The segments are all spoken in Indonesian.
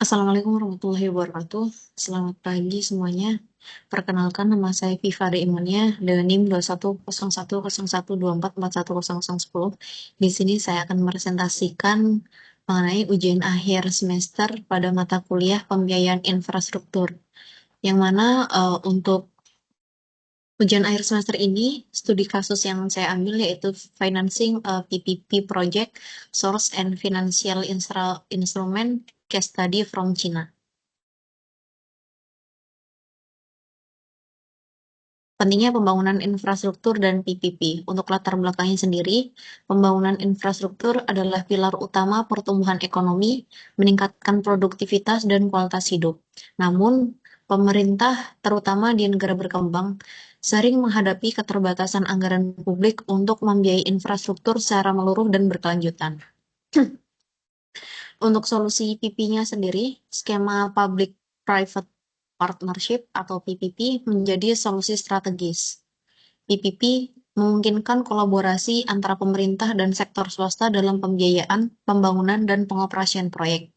Assalamualaikum warahmatullahi wabarakatuh. Selamat pagi semuanya. Perkenalkan nama saya Viva Deimonia dengan NIM 21010124410010. Di sini saya akan mepresentasikan mengenai ujian akhir semester pada mata kuliah pembiayaan infrastruktur. Yang mana untuk ujian akhir semester ini, studi kasus yang saya ambil yaitu Financing PPP Project, Source and Financial Instrument, Case Study from China. Pentingnya pembangunan infrastruktur dan PPP. Untuk latar belakangnya sendiri, pembangunan infrastruktur adalah pilar utama pertumbuhan ekonomi, meningkatkan produktivitas dan kualitas hidup. Namun, pemerintah, terutama di negara berkembang, sering menghadapi keterbatasan anggaran publik untuk membiayai infrastruktur secara meluruh dan berkelanjutan. Untuk solusi PP-nya sendiri, skema Public-Private Partnership atau PPP menjadi solusi strategis. PPP memungkinkan kolaborasi antara pemerintah dan sektor swasta dalam pembiayaan, pembangunan, dan pengoperasian proyek.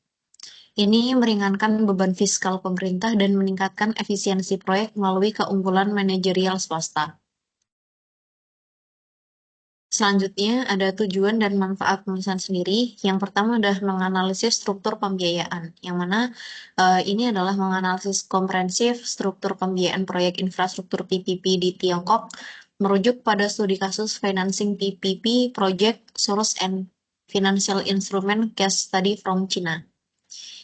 Ini meringankan beban fiskal pemerintah dan meningkatkan efisiensi proyek melalui keunggulan manajerial swasta. Selanjutnya ada tujuan dan manfaat penulisan sendiri. Yang pertama adalah menganalisis struktur pembiayaan, yang mana ini adalah menganalisis komprehensif struktur pembiayaan proyek infrastruktur PPP di Tiongkok, merujuk pada studi kasus Financing PPP Project Source and Financial Instrument Case Study from China.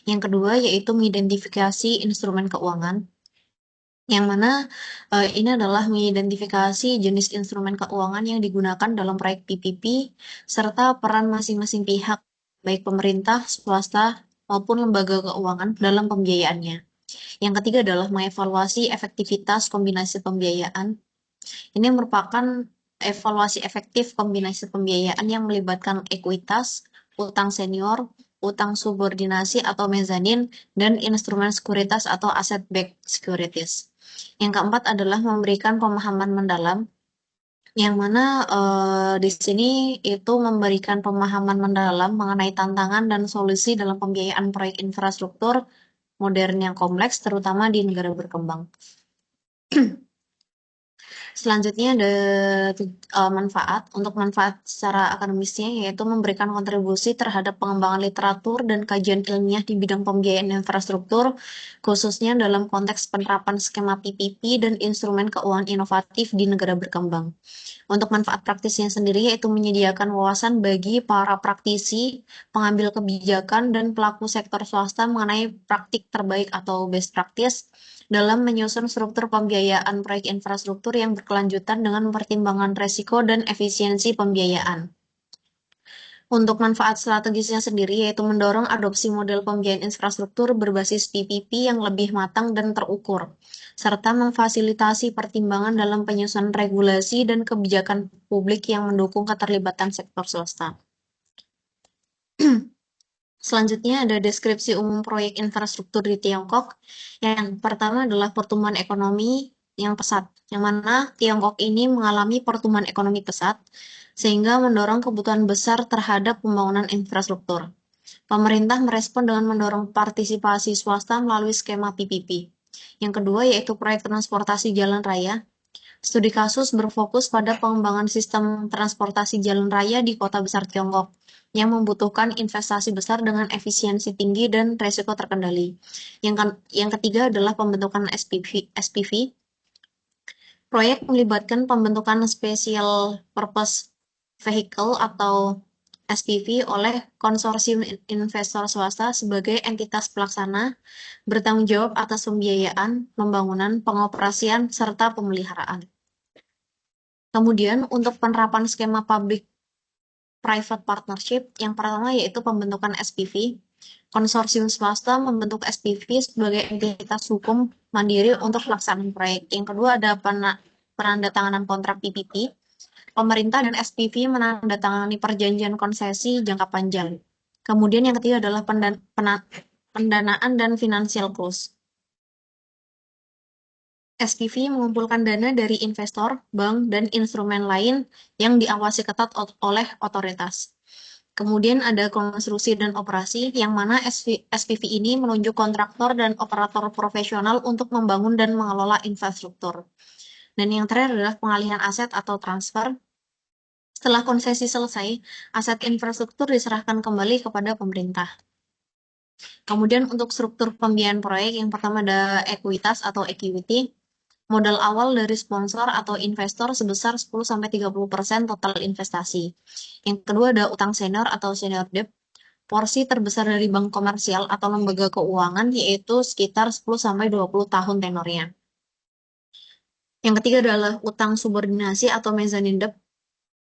Yang kedua yaitu mengidentifikasi instrumen keuangan, yang mana ini adalah mengidentifikasi jenis instrumen keuangan yang digunakan dalam proyek PPP serta peran masing-masing pihak, baik pemerintah, swasta, maupun lembaga keuangan dalam pembiayaannya. Yang ketiga adalah mengevaluasi efektivitas kombinasi pembiayaan. Ini merupakan evaluasi efektif kombinasi pembiayaan yang melibatkan ekuitas, utang senior, utang subordinasi atau mezanin, dan instrumen sekuritas atau asset-backed securities. Yang keempat adalah memberikan pemahaman mendalam, yang mana di sini itu memberikan pemahaman mendalam mengenai tantangan dan solusi dalam pembiayaan proyek infrastruktur modern yang kompleks, terutama di negara berkembang. Selanjutnya ada manfaat. Untuk manfaat secara akademisnya yaitu memberikan kontribusi terhadap pengembangan literatur dan kajian ilmiah di bidang pembiayaan infrastruktur, khususnya dalam konteks penerapan skema PPP dan instrumen keuangan inovatif di negara berkembang. Untuk manfaat praktisnya sendiri yaitu menyediakan wawasan bagi para praktisi, pengambil kebijakan, dan pelaku sektor swasta mengenai praktik terbaik atau best practice dalam menyusun struktur pembiayaan proyek infrastruktur yang berkelanjutan dengan mempertimbangkan resiko dan efisiensi pembiayaan. Untuk manfaat strategisnya sendiri yaitu mendorong adopsi model pembiayaan infrastruktur berbasis PPP yang lebih matang dan terukur, serta memfasilitasi pertimbangan dalam penyusunan regulasi dan kebijakan publik yang mendukung keterlibatan sektor swasta. Selanjutnya ada deskripsi umum proyek infrastruktur di Tiongkok. Yang pertama adalah pertumbuhan ekonomi yang pesat, yang mana Tiongkok ini mengalami pertumbuhan ekonomi pesat, sehingga mendorong kebutuhan besar terhadap pembangunan infrastruktur. Pemerintah merespon dengan mendorong partisipasi swasta melalui skema PPP. Yang kedua yaitu proyek transportasi jalan raya. Studi kasus berfokus pada pengembangan sistem transportasi jalan raya di kota besar Tiongkok yang membutuhkan investasi besar dengan efisiensi tinggi dan resiko terkendali. Yang ketiga adalah pembentukan SPV. Proyek melibatkan pembentukan Special Purpose Vehicle atau SPV oleh konsorsium investor swasta sebagai entitas pelaksana, bertanggung jawab atas pembiayaan, pembangunan, pengoperasian, serta pemeliharaan. Kemudian untuk penerapan skema public-private partnership, yang pertama yaitu pembentukan SPV. Konsorsium swasta membentuk SPV sebagai entitas hukum mandiri untuk pelaksanaan proyek. Yang kedua ada penandatanganan kontrak PPP. Pemerintah dan SPV menandatangani perjanjian konsesi jangka panjang. Kemudian yang ketiga adalah pendanaan dan financial close. SPV mengumpulkan dana dari investor, bank, dan instrumen lain yang diawasi ketat oleh otoritas. Kemudian ada konstruksi dan operasi, yang mana SPV ini menunjuk kontraktor dan operator profesional untuk membangun dan mengelola infrastruktur. Dan yang terakhir adalah pengalihan aset atau transfer. Setelah konsesi selesai, aset infrastruktur diserahkan kembali kepada pemerintah. Kemudian untuk struktur pembiayaan proyek, yang pertama ada ekuitas atau equity. Modal awal dari sponsor atau investor sebesar 10-30% total investasi. Yang kedua ada utang senior atau senior debt. Porsi terbesar dari bank komersial atau lembaga keuangan yaitu sekitar 10-20 tahun tenornya. Yang ketiga adalah utang subordinasi atau mezzanine debt,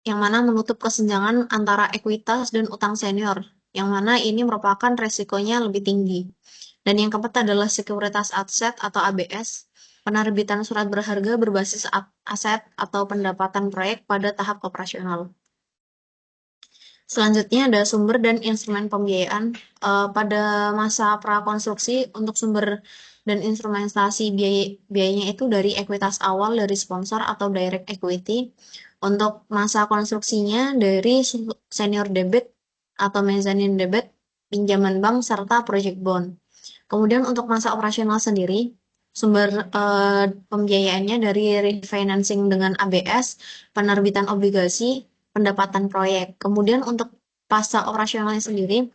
yang mana menutup kesenjangan antara ekuitas dan utang senior, yang mana ini merupakan resikonya lebih tinggi. Dan yang keempat adalah sekuritas aset atau ABS, penerbitan surat berharga berbasis aset atau pendapatan proyek pada tahap operasional. Selanjutnya ada sumber dan instrumen pembiayaan. Pada masa prakonstruksi untuk sumber dan instrumentasi biayanya itu dari ekuitas awal dari sponsor atau direct equity. Untuk masa konstruksinya dari senior debit atau mezzanine debit, pinjaman bank, serta project bond. Kemudian untuk masa operasional sendiri, sumber pembiayaannya dari refinancing dengan ABS, penerbitan obligasi, pendapatan proyek. Kemudian untuk masa operasionalnya sendiri,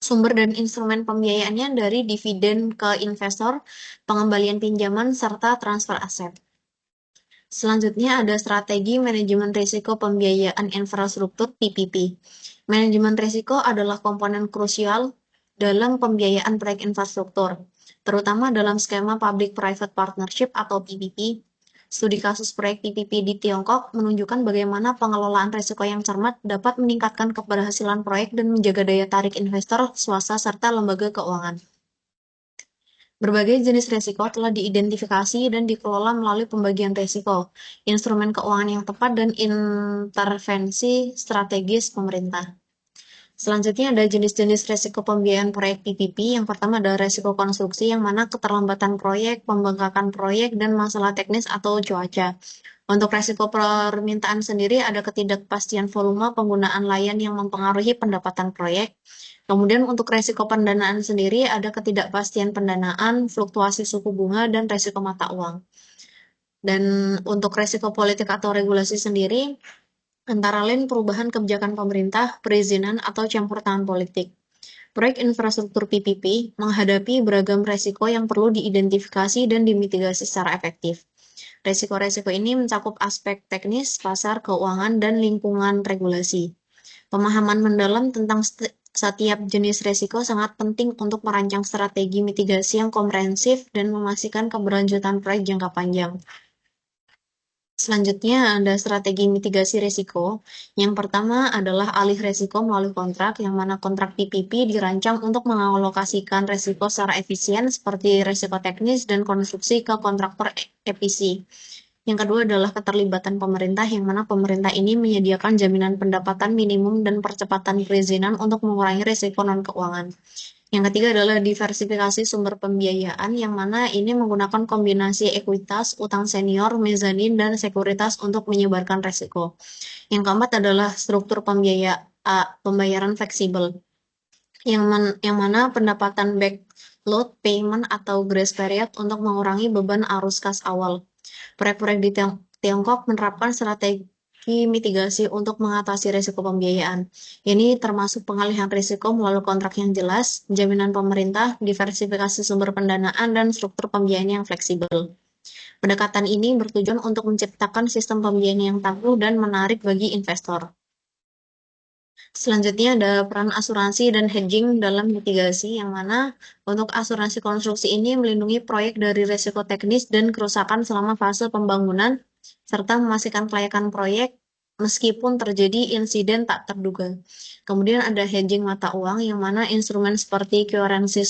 sumber dan instrumen pembiayaannya dari dividen ke investor, pengembalian pinjaman, serta transfer aset. Selanjutnya ada strategi manajemen risiko pembiayaan infrastruktur (PPP). Manajemen risiko adalah komponen krusial dalam pembiayaan proyek infrastruktur, terutama dalam skema Public-Private Partnership atau PPP. Studi kasus proyek PPP di Tiongkok menunjukkan bagaimana pengelolaan risiko yang cermat dapat meningkatkan keberhasilan proyek dan menjaga daya tarik investor, swasta, serta lembaga keuangan. Berbagai jenis risiko telah diidentifikasi dan dikelola melalui pembagian risiko, instrumen keuangan yang tepat, dan intervensi strategis pemerintah. Selanjutnya ada jenis-jenis risiko pembiayaan proyek PPP. Yang pertama adalah risiko konstruksi, yang mana keterlambatan proyek, pembengkakan proyek, dan masalah teknis atau cuaca. Untuk risiko permintaan sendiri ada ketidakpastian volume penggunaan layan yang mempengaruhi pendapatan proyek. Kemudian untuk risiko pendanaan sendiri ada ketidakpastian pendanaan, fluktuasi suku bunga, dan risiko mata uang. Dan untuk risiko politik atau regulasi sendiri, antara lain perubahan kebijakan pemerintah, perizinan, atau campur tangan politik. Proyek infrastruktur PPP menghadapi beragam risiko yang perlu diidentifikasi dan dimitigasi secara efektif. Risiko-risiko ini mencakup aspek teknis, pasar, keuangan, dan lingkungan regulasi. Pemahaman mendalam tentang setiap jenis risiko sangat penting untuk merancang strategi mitigasi yang komprehensif dan memastikan keberlanjutan proyek jangka panjang. Selanjutnya ada strategi mitigasi risiko. Yang pertama adalah alih risiko melalui kontrak, yang mana kontrak PPP dirancang untuk mengalokasikan risiko secara efisien seperti risiko teknis dan konstruksi ke kontraktor EPC. Yang kedua adalah keterlibatan pemerintah, yang mana pemerintah ini menyediakan jaminan pendapatan minimum dan percepatan perizinan untuk mengurangi risiko non-keuangan. Yang ketiga adalah diversifikasi sumber pembiayaan, yang mana ini menggunakan kombinasi ekuitas, utang senior, mezanin, dan sekuritas untuk menyebarkan risiko. Yang keempat adalah struktur pembayaran fleksibel, yang mana pendapatan backload payment atau grace period untuk mengurangi beban arus kas awal. Proyek-proyek di Tiongkok menerapkan strategi mitigasi untuk mengatasi risiko pembiayaan. Ini termasuk pengalihan risiko melalui kontrak yang jelas, jaminan pemerintah, diversifikasi sumber pendanaan, dan struktur pembiayaan yang fleksibel. Pendekatan ini bertujuan untuk menciptakan sistem pembiayaan yang tangguh dan menarik bagi investor. Selanjutnya ada peran asuransi dan hedging dalam mitigasi, yang mana untuk asuransi konstruksi ini melindungi proyek dari risiko teknis dan kerusakan selama fase pembangunan, serta memastikan kelayakan proyek meskipun terjadi insiden tak terduga. Kemudian ada hedging mata uang, yang mana instrumen seperti currency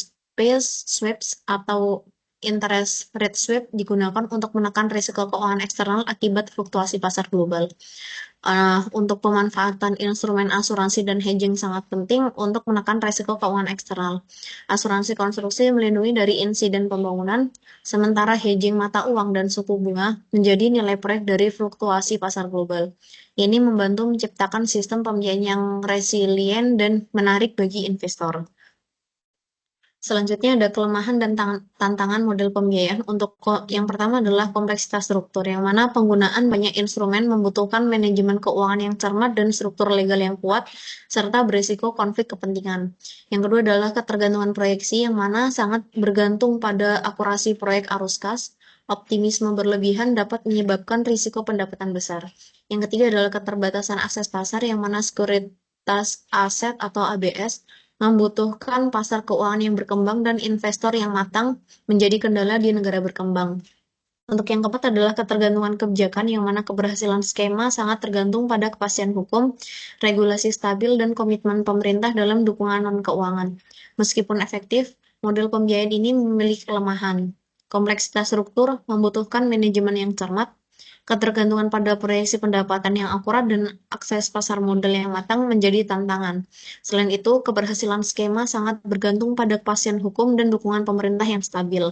swaps atau interest rate swap digunakan untuk menekan risiko keuangan eksternal akibat fluktuasi pasar global. Untuk pemanfaatan instrumen asuransi dan hedging sangat penting untuk menekan risiko keuangan eksternal. Asuransi konstruksi melindungi dari insiden pembangunan, sementara hedging mata uang dan suku bunga menjadi nilai proyek dari fluktuasi pasar global. Ini membantu menciptakan sistem pembiayaan yang resilient dan menarik bagi investor. Selanjutnya ada kelemahan dan tantangan model pembiayaan. Untuk yang pertama adalah kompleksitas struktur, yang mana penggunaan banyak instrumen membutuhkan manajemen keuangan yang cermat dan struktur legal yang kuat, serta berisiko konflik kepentingan. Yang kedua adalah ketergantungan proyeksi, yang mana sangat bergantung pada akurasi proyek arus kas. Optimisme berlebihan dapat menyebabkan risiko pendapatan besar. Yang ketiga adalah keterbatasan akses pasar, yang mana sekuritas aset atau ABS membutuhkan pasar keuangan yang berkembang dan investor yang matang menjadi kendala di negara berkembang. Untuk yang keempat adalah ketergantungan kebijakan, yang mana keberhasilan skema sangat tergantung pada kepastian hukum, regulasi stabil, dan komitmen pemerintah dalam dukungan non-keuangan. Meskipun efektif, model pembiayaan ini memiliki kelemahan. Kompleksitas struktur membutuhkan manajemen yang cermat, ketergantungan pada proyeksi pendapatan yang akurat, dan akses pasar modal yang matang menjadi tantangan. Selain itu, keberhasilan skema sangat bergantung pada kepastian hukum dan dukungan pemerintah yang stabil.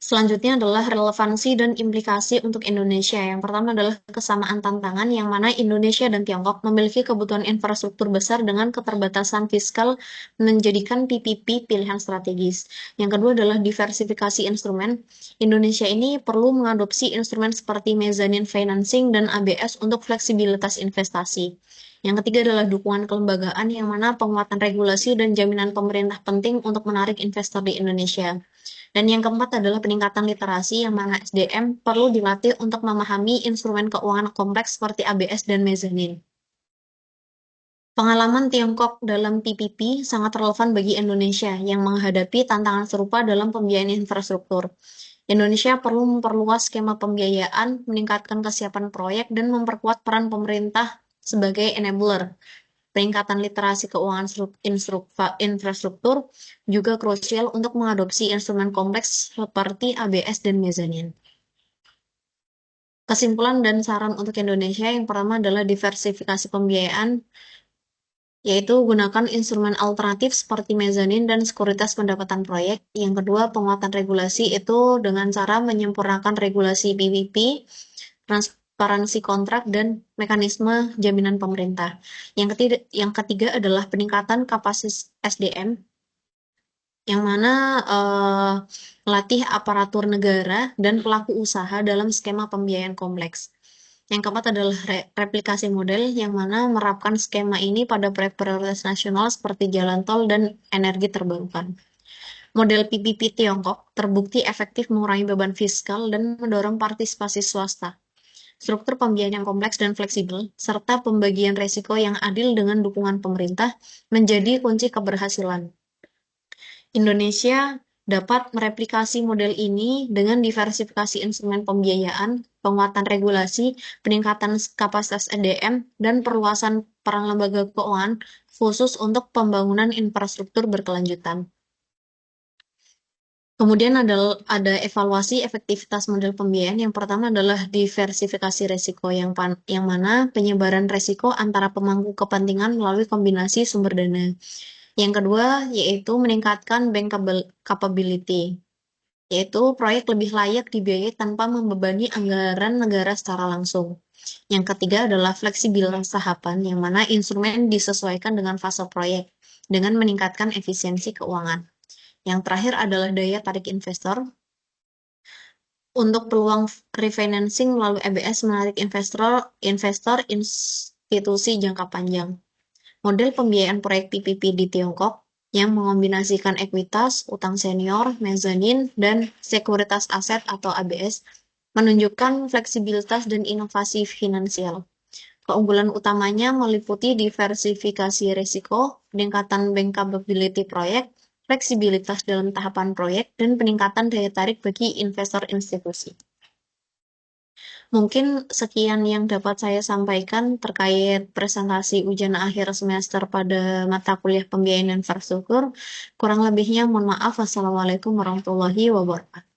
Selanjutnya adalah relevansi dan implikasi untuk Indonesia. Yang pertama adalah kesamaan tantangan, yang mana Indonesia dan Tiongkok memiliki kebutuhan infrastruktur besar dengan keterbatasan fiskal menjadikan PPP pilihan strategis. Yang kedua adalah diversifikasi instrumen. Indonesia ini perlu mengadopsi instrumen seperti mezzanine financing dan ABS untuk fleksibilitas investasi. Yang ketiga adalah dukungan kelembagaan, yang mana penguatan regulasi dan jaminan pemerintah penting untuk menarik investor di Indonesia. Dan yang keempat adalah peningkatan literasi, yang mana SDM perlu dilatih untuk memahami instrumen keuangan kompleks seperti ABS dan mezzanine. Pengalaman Tiongkok dalam PPP sangat relevan bagi Indonesia yang menghadapi tantangan serupa dalam pembiayaan infrastruktur. Indonesia perlu memperluas skema pembiayaan, meningkatkan kesiapan proyek, dan memperkuat peran pemerintah sebagai enabler. Peningkatan literasi keuangan infrastruktur juga krusial untuk mengadopsi instrumen kompleks seperti ABS dan mezzanine. Kesimpulan dan saran untuk Indonesia, yang pertama adalah diversifikasi pembiayaan, yaitu gunakan instrumen alternatif seperti mezzanine dan sekuritas pendapatan proyek. Yang kedua, penguatan regulasi itu dengan cara menyempurnakan regulasi PPP, transparansi kontrak, dan mekanisme jaminan pemerintah. Yang ketiga adalah peningkatan kapasitas SDM, yang mana melatih aparatur negara dan pelaku usaha dalam skema pembiayaan kompleks. Yang keempat adalah replikasi model, yang mana menerapkan skema ini pada proyek prioritas nasional seperti jalan tol dan energi terbarukan. Model PPP Tiongkok terbukti efektif mengurangi beban fiskal dan mendorong partisipasi swasta. Struktur pembiayaan yang kompleks dan fleksibel, serta pembagian resiko yang adil dengan dukungan pemerintah menjadi kunci keberhasilan. Indonesia dapat mereplikasi model ini dengan diversifikasi instrumen pembiayaan, penguatan regulasi, peningkatan kapasitas SDM, dan perluasan peran lembaga keuangan khusus untuk pembangunan infrastruktur berkelanjutan. Kemudian ada evaluasi efektivitas model pembiayaan. Yang pertama adalah diversifikasi resiko, yang mana penyebaran resiko antara pemangku kepentingan melalui kombinasi sumber dana. Yang kedua yaitu meningkatkan bankable capability, yaitu proyek lebih layak dibiayai tanpa membebani anggaran negara secara langsung. Yang ketiga adalah fleksibilitas tahapan, yang mana instrumen disesuaikan dengan fase proyek dengan meningkatkan efisiensi keuangan. Yang terakhir adalah daya tarik investor. Untuk peluang refinancing melalui ABS menarik investor institusi jangka panjang. Model pembiayaan proyek PPP di Tiongkok yang mengombinasikan ekuitas, utang senior, mezzanine, dan sekuritas aset atau ABS menunjukkan fleksibilitas dan inovasi finansial. Keunggulan utamanya meliputi diversifikasi risiko, peningkatan bankability proyek, fleksibilitas dalam tahapan proyek, dan peningkatan daya tarik bagi investor institusi. Mungkin sekian yang dapat saya sampaikan terkait presentasi ujian akhir semester pada mata kuliah pembiayaan infrastruktur. Kurang lebihnya mohon maaf. Wassalamualaikum warahmatullahi wabarakatuh.